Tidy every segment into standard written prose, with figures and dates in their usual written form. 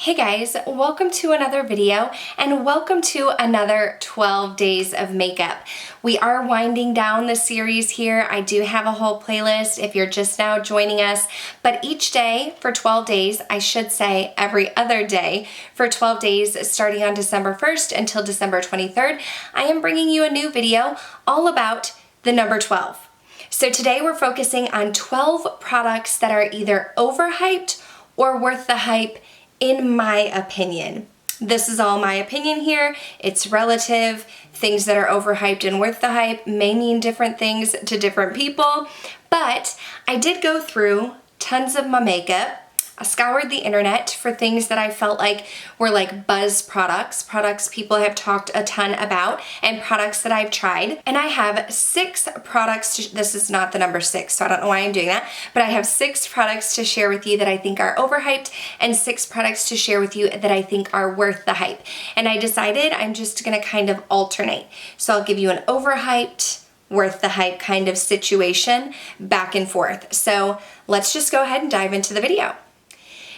Hey guys, welcome to another video and welcome to another 12 days of makeup. We are winding down the series here. I do have a whole playlist if you're just now joining us, but each day for 12 days, I should say every other day for 12 days starting on December 1st until December 23rd, I am bringing you a new video all about the number 12. So today we're focusing on 12 products that are either overhyped or worth the hype in my opinion. This is all my opinion here. It's relative. Things that are overhyped and worth the hype may mean different things to different people, but I did go through tons of my makeup. I scoured the internet for things that I felt like were like buzz products people have talked a ton about, and products that I've tried. And I have 6 products, this is not the number 6, so I don't know why I'm doing that, but I have 6 products to share with you that I think are overhyped and 6 products to share with you that I think are worth the hype. And I decided I'm just gonna kind of alternate. So I'll give you an overhyped, worth the hype kind of situation back and forth. So let's just go ahead and dive into the video.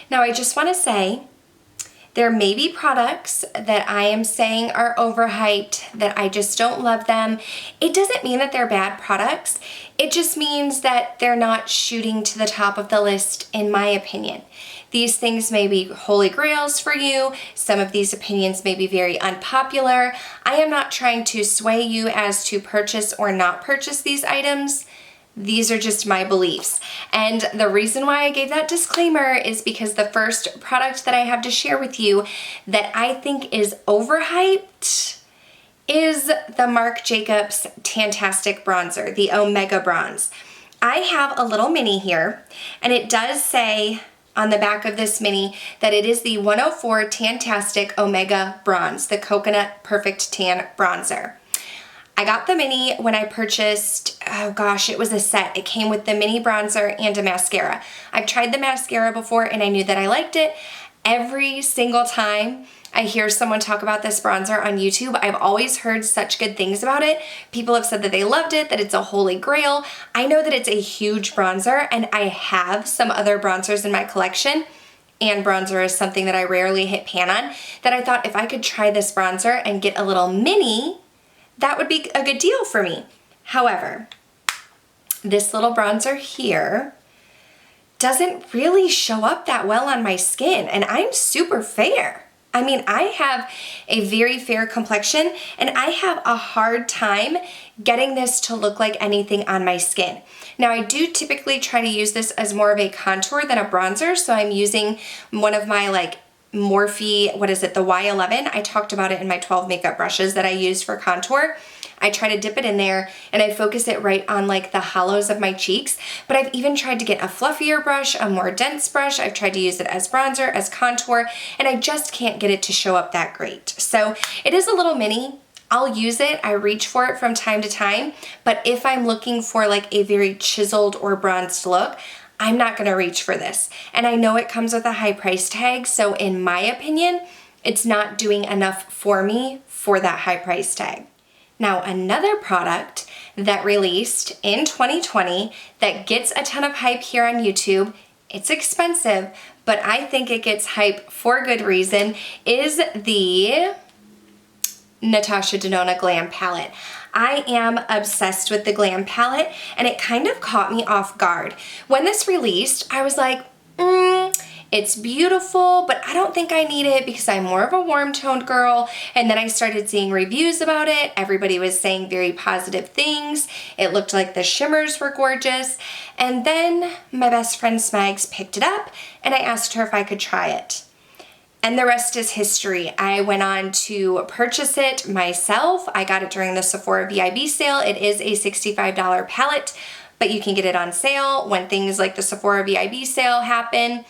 Now, I just want to say there may be products that I am saying are overhyped, that I just don't love them. It doesn't mean that they're bad products. It just means that they're not shooting to the top of the list, in my opinion. These things may be holy grails for you. Some of these opinions may be very unpopular. I am not trying to sway you as to purchase or not purchase these items. These are just my beliefs. And the reason why I gave that disclaimer is because the first product that I have to share with you that I think is overhyped is the Marc Jacobs Tantastic Bronzer, the Omega Bronze. I have a little mini here, and it does say on the back of this mini that it is the 104 Tantastic Omega Bronze, the Coconut Perfect Tan Bronzer. I got the mini when I purchased, oh gosh, it was a set. It came with the mini bronzer and a mascara. I've tried the mascara before and I knew that I liked it. Every single time I hear someone talk about this bronzer on YouTube, I've always heard such good things about it. People have said that they loved it, that it's a holy grail. I know that it's a huge bronzer, and I have some other bronzers in my collection, and bronzer is something that I rarely hit pan on, that I thought if I could try this bronzer and get a little mini, that would be a good deal for me. However, this little bronzer here doesn't really show up that well on my skin, and I'm super fair. I mean, I have a very fair complexion, and I have a hard time getting this to look like anything on my skin. Now, I do typically try to use this as more of a contour than a bronzer, so I'm using one of my like Morphe, what is it, the Y11. I talked about it in my 12 makeup brushes that I use for contour. I try to dip it in there and I focus it right on like the hollows of my cheeks, but I've even tried to get a fluffier brush, a more dense brush. I've tried to use it as bronzer, as contour, and I just can't get it to show up that great. So it is a little mini. I'll use it, I reach for it from time to time, but if I'm looking for like a very chiseled or bronzed look, I'm not gonna reach for this. And I know it comes with a high price tag, so in my opinion, it's not doing enough for me for that high price tag. Now, another product that released in 2020 that gets a ton of hype here on YouTube, it's expensive, but I think it gets hype for good reason, is the Natasha Denona Glam Palette. I am obsessed with the Glam Palette, and it kind of caught me off guard. When this released, I was like, it's beautiful, but I don't think I need it because I'm more of a warm-toned girl. And then I started seeing reviews about it. Everybody was saying very positive things. It looked like the shimmers were gorgeous. And then my best friend Smags picked it up, and I asked her if I could try it. And the rest is history. I went on to purchase it myself. I got it during the Sephora VIB sale. It is a $65 palette, but you can get it on sale when things like the Sephora VIB sale happen.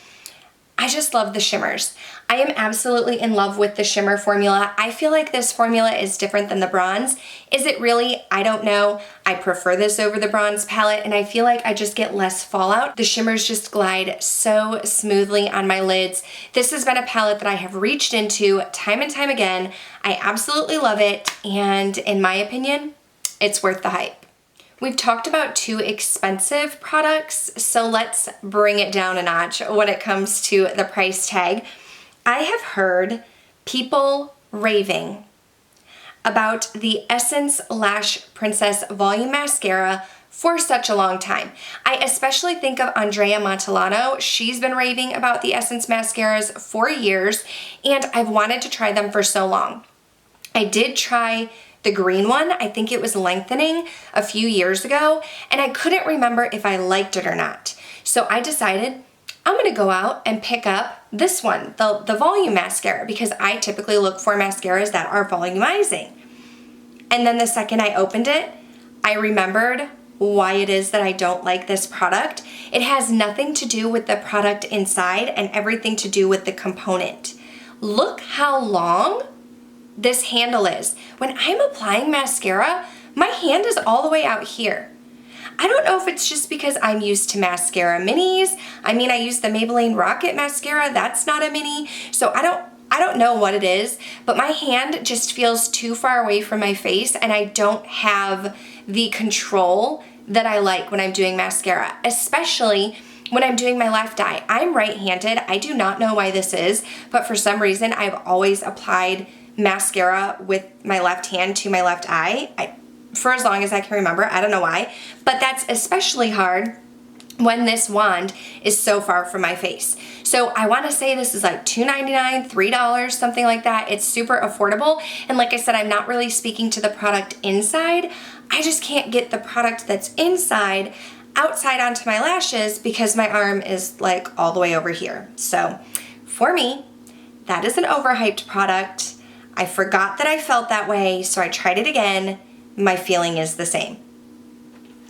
I just love the shimmers. I am absolutely in love with the shimmer formula. I feel like this formula is different than the bronze. Is it really? I don't know. I prefer this over the bronze palette, and I feel like I just get less fallout. The shimmers just glide so smoothly on my lids. This has been a palette that I have reached into time and time again. I absolutely love it, and in my opinion, it's worth the hype. We've talked about 2 expensive products, so let's bring it down a notch when it comes to the price tag. I have heard people raving about the Essence Lash Princess Volume Mascara for such a long time. I especially think of Andrea Montellano. She's been raving about the Essence mascaras for years, and I've wanted to try them for so long. I did try the green one, I think it was lengthening, a few years ago, and I couldn't remember if I liked it or not. So I decided I'm gonna go out and pick up this one, the volume mascara, because I typically look for mascaras that are volumizing. And then the second I opened it, I remembered why it is that I don't like this product. It has nothing to do with the product inside and everything to do with the component. Look how long this handle is. When I'm applying mascara, my hand is all the way out here. I don't know if it's just because I'm used to mascara minis. I mean, I use the Maybelline Rocket mascara. That's not a mini. So I don't know what it is, but my hand just feels too far away from my face, and I don't have the control that I like when I'm doing mascara, especially when I'm doing my left eye. I'm right-handed. I do not know why this is, but for some reason, I've always applied mascara with my left hand to my left eye for as long as I can remember. I don't know why, but that's especially hard when this wand is so far from my face. So I want to say this is like $2.99, $3, something like that. It's super affordable. And like I said, I'm not really speaking to the product inside. I just can't get the product that's inside outside onto my lashes because my arm is like all the way over here. So for me, that is an Overhyped product. I forgot that I felt that way, so I tried it again. My feeling is the same.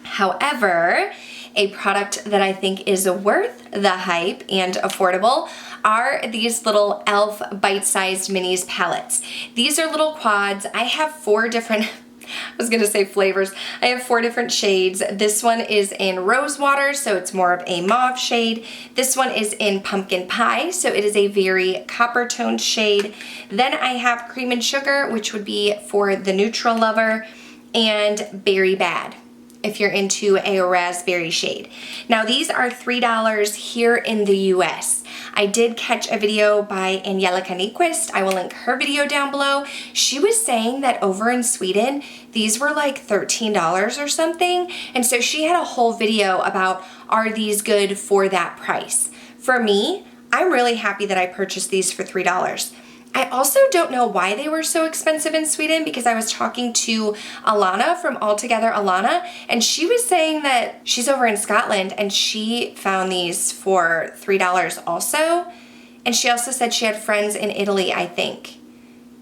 However, a product that I think is worth the hype and affordable are these little e.l.f. bite-sized minis palettes. These are little quads. I have 4 different, I was gonna say flavors. I have 4 different shades. This one is in rose water, so it's more of a mauve shade. This one is in pumpkin pie, so it is a very copper toned shade. Then I have cream and sugar, which would be for the neutral lover, and berry bad, if you're into a raspberry shade. Now these are $3 here in the US. I did catch a video by Angelica Nyquist. I will link her video down below. She was saying that over in Sweden, these were like $13 or something. And so she had a whole video about, are these good for that price? For me, I'm really happy that I purchased these for $3. I also don't know why they were so expensive in Sweden, because I was talking to Alana from Altogether Alana, and she was saying that she's over in Scotland and she found these for $3 also. And she also said she had friends in Italy, I think,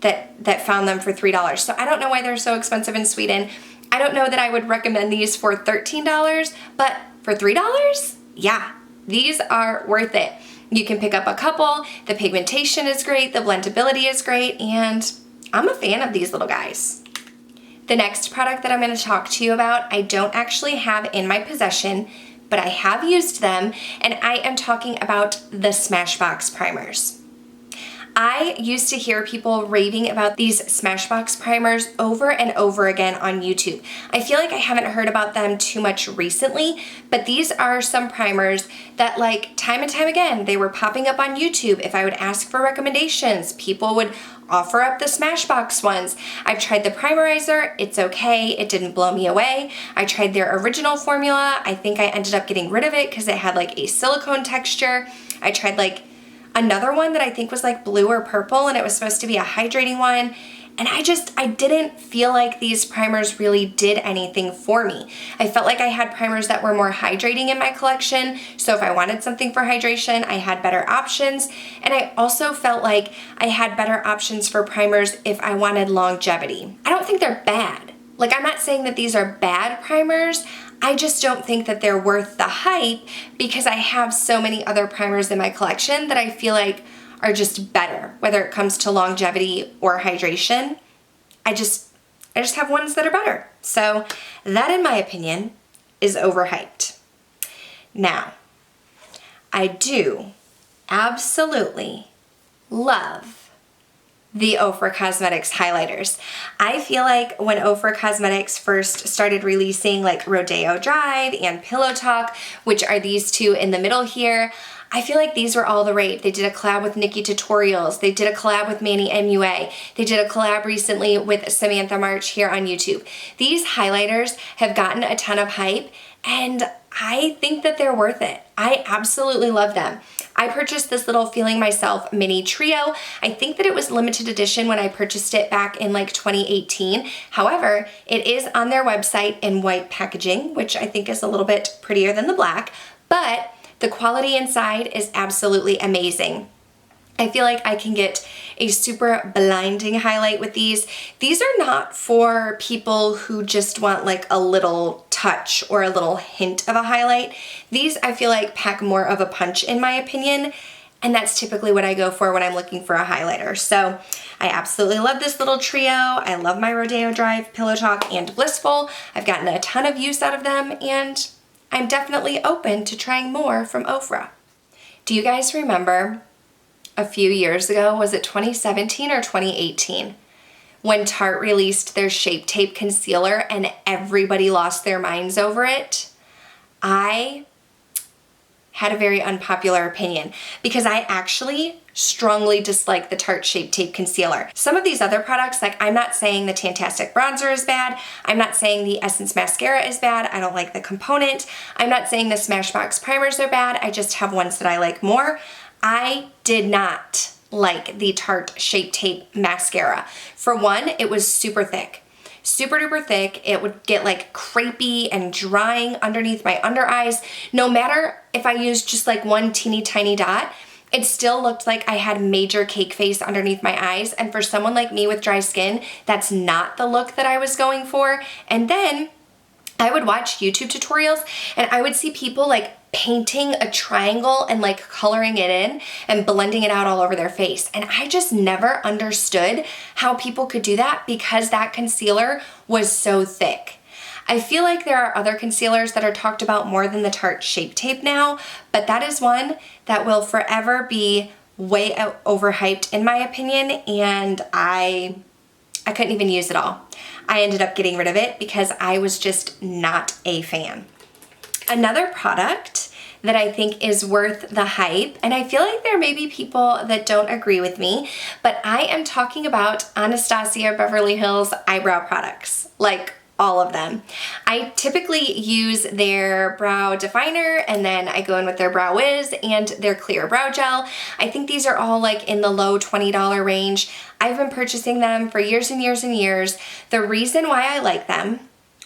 that found them for $3. So I don't know why they're so expensive in Sweden. I don't know that I would recommend these for $13, but for $3, yeah, these are worth it. You can pick up a couple, the pigmentation is great, the blendability is great, and I'm a fan of these little guys. The next product that I'm going to talk to you about, I don't actually have in my possession, but I have used them, and I am talking about the Smashbox primers. I used to hear people raving about these Smashbox primers over and over again on YouTube. I feel like I haven't heard about them too much recently, but these are some primers that, like, time and time again, they were popping up on YouTube. If I would ask for recommendations, people would offer up the Smashbox ones. I've tried the primerizer, it's okay, it didn't blow me away. I tried their original formula. I think I ended up getting rid of it because it had like a silicone texture. I tried like another one that I think was like blue or purple, and it was supposed to be a hydrating one. And I didn't feel like these primers really did anything for me. I felt like I had primers that were more hydrating in my collection. So if I wanted something for hydration, I had better options. And I also felt like I had better options for primers if I wanted longevity. I don't think they're bad. Like, I'm not saying that these are bad primers. I just don't think that they're worth the hype because I have so many other primers in my collection that I feel like are just better, whether it comes to longevity or hydration. I just have ones that are better. So that, in my opinion, is Overhyped. Now, I do absolutely love the Ofra Cosmetics highlighters. I feel like when Ofra Cosmetics first started releasing like Rodeo Drive and Pillow Talk, which are these two in the middle here, I feel like these were all the rave. They did a collab with Nikki Tutorials. They did a collab with Manny MUA. They did a collab recently with Samantha March here on YouTube. These highlighters have gotten a ton of hype, and I think that they're worth it. I absolutely love them. I purchased this little Feeling Myself mini trio. I think that it was limited edition when I purchased it back in like 2018. However, it is on their website in white packaging, which I think is a little bit prettier than the black, but the quality inside is absolutely amazing. I feel like I can get a super blinding highlight with these. These are not for people who just want like a little touch or a little hint of a highlight. These I feel like pack more of a punch in my opinion, and that's typically what I go for when I'm looking for a highlighter. So I absolutely love this little trio. I love my Rodeo Drive, Pillow Talk, and Blissful. I've gotten a ton of use out of them, and I'm definitely open to trying more from Ofra. Do you guys remember a few years ago, was it 2017 or 2018, when Tarte released their Shape Tape Concealer and everybody lost their minds over it? I had a very unpopular opinion because I actually strongly dislike the Tarte Shape Tape Concealer. Some of these other products, like I'm not saying the Tantastic Bronzer is bad, I'm not saying the Essence Mascara is bad, I don't like the component, I'm not saying the Smashbox primers are bad, I just have ones that I like more. I did not like the Tarte Shape Tape Mascara. For one, it was super thick. Super duper thick. It would get like crepey and drying underneath my under eyes. No matter if I used just like one teeny tiny dot, it still looked like I had major cake face underneath my eyes. And for someone like me with dry skin, that's not the look that I was going for. And then I would watch YouTube tutorials and I would see people like painting a triangle and like coloring it in and blending it out all over their face. And I just never understood how people could do that because that concealer was so thick. I feel like there are other concealers that are talked about more than the Tarte Shape Tape now, but that is one that will forever be way overhyped in my opinion, and I couldn't even use it all. I ended up getting rid of it because I was just not a fan. Another product that I think is worth the hype, and I feel like there may be people that don't agree with me, but I am talking about Anastasia Beverly Hills eyebrow products, like all of them. I typically use their brow definer and then I go in with their Brow Wiz and their clear brow gel. I think these are all like in the low $20 range. I've been purchasing them for years and years and years. The reason why I like them,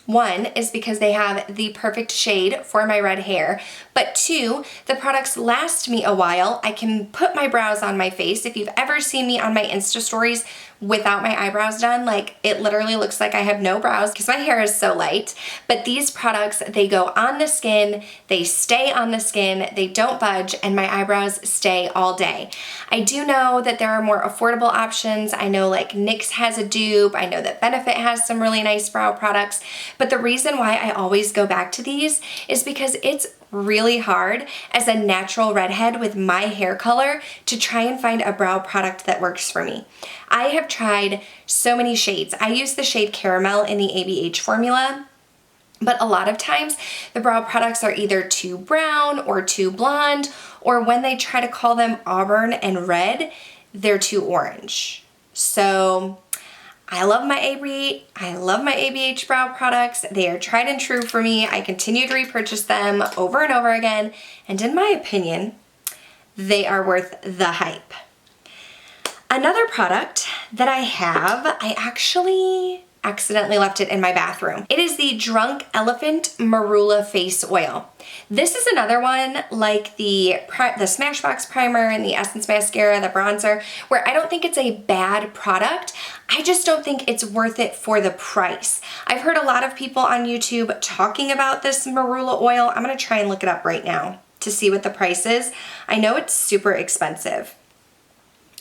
one, is because they have the perfect shade for my red hair, but two, the products last me a while. I can put my brows on my face. If you've ever seen me on my Insta stories without my eyebrows done, like it literally looks like I have no brows because my hair is so light. But these products, they go on the skin, they stay on the skin, they don't budge, and my eyebrows stay all day. I do know that there are more affordable options. I know like NYX has a dupe, I know that Benefit has some really nice brow products, but the reason why I always go back to these is because it's really hard as a natural redhead with my hair color to try and find a brow product that works for me. I have tried so many shades. I use the shade Caramel in the ABH formula, but a lot of times the brow products are either too brown or too blonde, or when they try to call them auburn and red, they're too orange. So I love my BRIT, I love my ABH brow products. They are tried and true for me. I continue to repurchase them over and over again, and in my opinion, they are worth the hype. Another product that I have, I actually accidentally left it in my bathroom. It is the Drunk Elephant Marula Face Oil. This is another one like the Smashbox primer and the Essence Mascara, the bronzer, where I don't think it's a bad product. I just don't think it's worth it for the price. I've heard a lot of people on YouTube talking about this Marula oil. I'm gonna try and look it up right now to see what the price is. I know it's super expensive.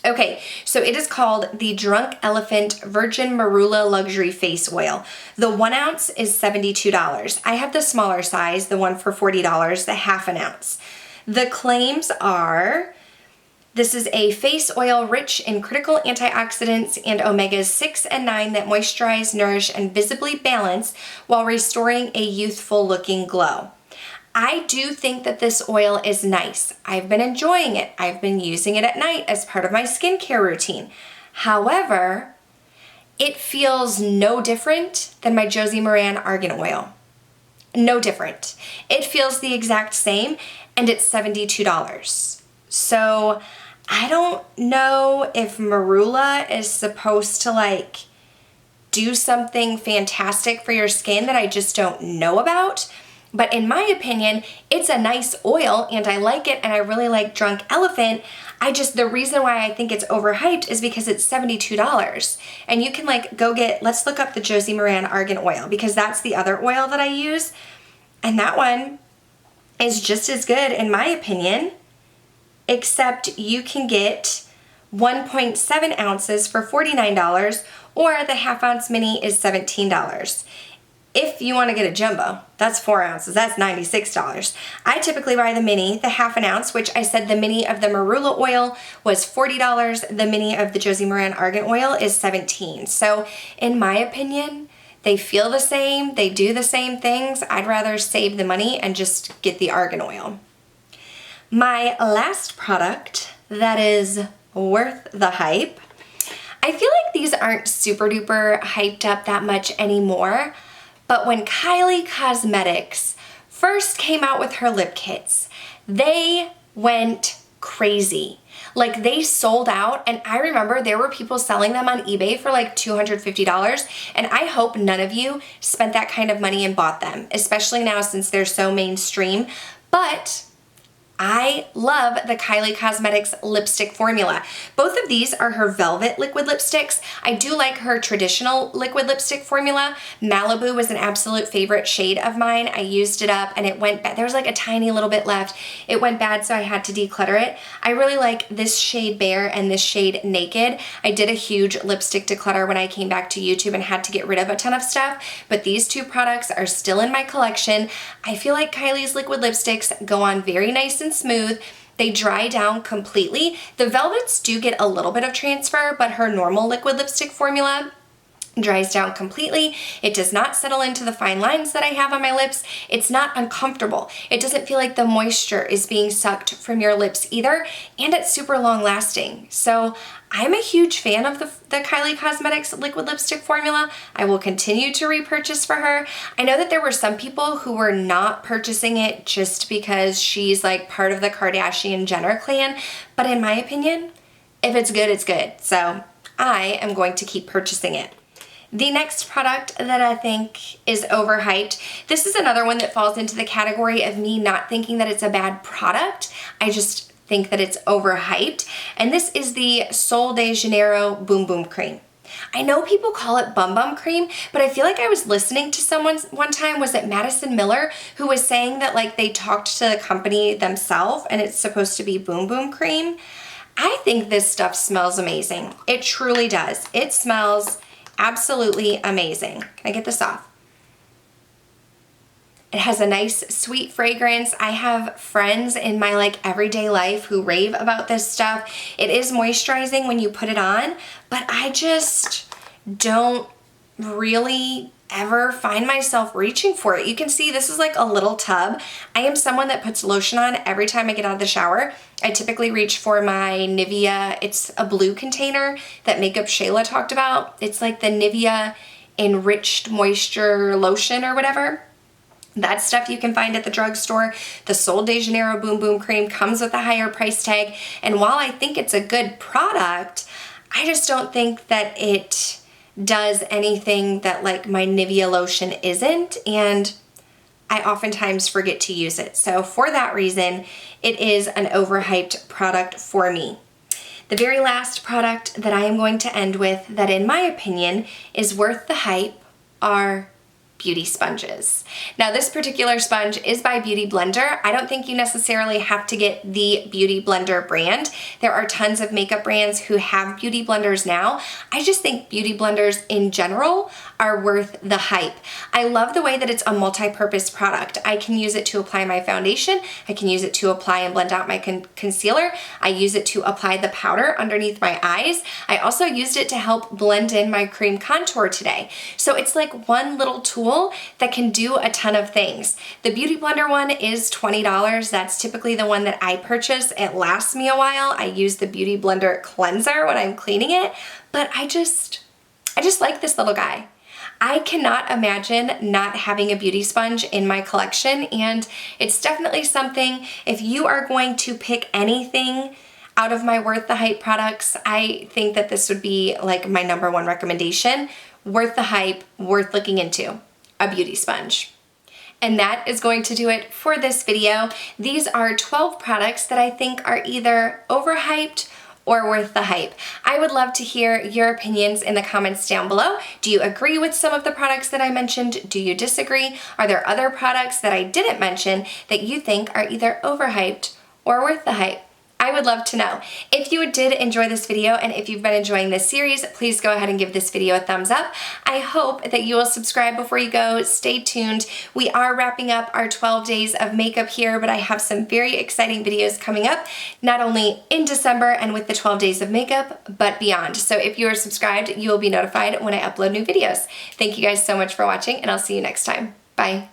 Okay, so it is called the Drunk Elephant Virgin Marula Luxury Face Oil. The 1 ounce is $72. I have the smaller size, the one for $40, the ½ ounce. The claims are, this is a face oil rich in critical antioxidants and omegas 6 and 9 that moisturize, nourish, and visibly balance while restoring a youthful looking glow. I do think that this oil is nice. I've been enjoying it. I've been using it at night as part of my skincare routine. However, it feels no different than my Josie Maran Argan Oil. No different. It feels the exact same, and it's $72. So I don't know if Marula is supposed to like do something fantastic for your skin that I just don't know about. But in my opinion, it's a nice oil and I like it, and I really like Drunk Elephant. The reason why I think it's overhyped is because it's $72. And you can like go get, let's look up the Josie Maran Argan Oil, because that's the other oil that I use. And that one is just as good in my opinion, except you can get 1.7 ounces for $49, or the half ounce mini is $17. If you want to get a jumbo, that's 4 ounces, that's $96. I typically buy the mini, the half an ounce, which I said the mini of the Marula oil was $40. The mini of the Josie Maran Argan Oil is $17. So in my opinion, they feel the same, they do the same things. I'd rather save the money and just get the Argan Oil. My last product that is worth the hype. I feel like these aren't super duper hyped up that much anymore. But when Kylie Cosmetics first came out with her lip kits, they went crazy. Like they sold out, and I remember there were people selling them on eBay for like $250, and I hope none of you spent that kind of money and bought them, especially now since they're so mainstream. But I love the Kylie Cosmetics lipstick formula. Both of these are her velvet liquid lipsticks. I do like her traditional liquid lipstick formula. Malibu was an absolute favorite shade of mine. I used it up and it went bad. There was like a tiny little bit left. It went bad, so I had to declutter it. I really like this shade Bare and this shade Naked. I did a huge lipstick declutter when I came back to YouTube and had to get rid of a ton of stuff, but these two products are still in my collection. I feel like Kylie's liquid lipsticks go on very nice and smooth. They dry down completely. The velvets do get a little bit of transfer, but her normal liquid lipstick formula dries down completely. It does not settle into the fine lines that I have on my lips. It's not uncomfortable. It doesn't feel like the moisture is being sucked from your lips either, and it's super long lasting. So I'm a huge fan of the Kylie Cosmetics liquid lipstick formula. I will continue to repurchase for her. I know that there were some people who were not purchasing it just because she's like part of the Kardashian-Jenner clan, but in my opinion, if it's good, it's good. So I am going to keep purchasing it. The next product that I think is overhyped, this is another one that falls into the category of me not thinking that it's a bad product. I just think that it's overhyped. And this is the Sol de Janeiro Boom Boom Cream. I know people call it Bum Bum Cream, but I feel like I was listening to someone one time, was it Madison Miller, who was saying that like they talked to the company themselves and it's supposed to be Boom Boom Cream. I think this stuff smells amazing. It truly does. It smells absolutely amazing. Can I get this off? It has a nice sweet fragrance. I have friends in my like everyday life who rave about this stuff. It is moisturizing when you put it on, but I just don't really ever find myself reaching for it. You can see this is like a little tub. I am someone that puts lotion on every time I get out of the shower. I typically reach for my Nivea. It's a blue container that Makeup Shayla talked about. It's like the Nivea Enriched Moisture Lotion or whatever. That stuff you can find at the drugstore. The Sol de Janeiro Boom Boom Cream comes with a higher price tag. And while I think it's a good product, I just don't think that it does anything that like my Nivea lotion isn't, and I oftentimes forget to use it. So for that reason, it is an overhyped product for me. The very last product that I am going to end with that in my opinion is worth the hype are beauty sponges. Now this particular sponge is by Beauty Blender. I don't think you necessarily have to get the Beauty Blender brand. There are tons of makeup brands who have beauty blenders now. I just think beauty blenders in general are worth the hype. I love the way that it's a multi-purpose product. I can use it to apply my foundation. I can use it to apply and blend out my concealer. I use it to apply the powder underneath my eyes. I also used it to help blend in my cream contour today. So it's like one little tool tool that can do a ton of things. The Beauty Blender one is $20. That's typically the one that I purchase. It lasts me a while. I use the Beauty Blender cleanser when I'm cleaning it, but I just like this little guy. I cannot imagine not having a beauty sponge in my collection, and it's definitely something, if you are going to pick anything out of my Worth the Hype products, I think that this would be like my #1 recommendation. Worth the hype, worth looking into, a beauty sponge. And that is going to do it for this video. These are 12 products that I think are either overhyped or worth the hype. I would love to hear your opinions in the comments down below. Do you agree with some of the products that I mentioned? Do you disagree? Are there other products that I didn't mention that you think are either overhyped or worth the hype? I would love to know. If you did enjoy this video and if you've been enjoying this series, please go ahead and give this video a thumbs up. I hope that you will subscribe before you go. Stay tuned. We are wrapping up our 12 days of makeup here, but I have some very exciting videos coming up, not only in December and with the 12 days of makeup, but beyond. So if you are subscribed, you will be notified when I upload new videos. Thank you guys so much for watching, and I'll see you next time. Bye.